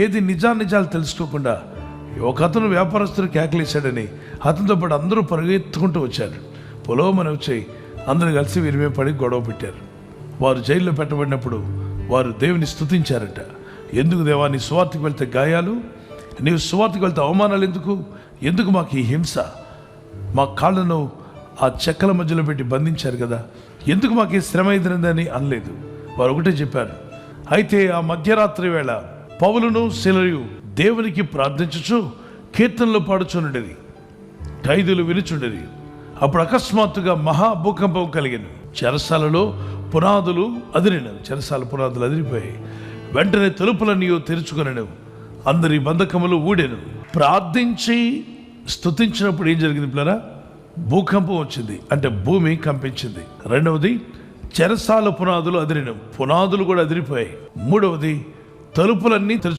ఏది నిజాలు తెలుసుకోకుండా ఒక అతను వ్యాపారస్తుడు కేకలేశాడని అతనితో పాటు అందరూ పరిగెత్తుకుంటూ వచ్చారు. పొలోమని వచ్చి అందరూ కలిసి వీరి మీద పడి గొడవ పెట్టారు. వారు జైల్లో పెట్టబడినప్పుడు వారు దేవుని స్తుతించారట. ఎందుకు దేవా, నీ సువార్తకు వెళ్తే గాయాలు, నీవు సువార్తకు వెళ్తే అవమానాలు ఎందుకు మాకు ఈ హింస? మా కాళ్ళను ఆ చెక్కల మధ్యలో పెట్టి బంధించారు కదా, ఎందుకు మాకు ఈ శ్రమ ఎదురైందని అనలేదు. వారు ఒకటే చెప్పారు. అయితే ఆ మధ్యరాత్రి వేళ పౌలును శిలయు దేవునికి ప్రార్థించుచు కీర్తనలు పాడుచుండేది, ఖైదీలు వినుచుండేది. అప్పుడు అకస్మాత్తుగా మహాభూకంపం కలిగాను. చెరసాలలో పునాదులు అదిరిపోయాయి. వెంటనే తలుపులన్నీ తెరుచుకొనెను. అందరి బంధకములు ఊడెను. ప్రార్థించి స్తుతించినప్పుడు ఏం జరిగింది పిల్లరా? భూకంపం వచ్చింది, అంటే భూమి కంపించింది. రెండవది, చెరసాల పునాదులు అదిరినవు, పునాదులు కూడా అదిరిపోయాయి. మూడవది, తలుపులన్నీ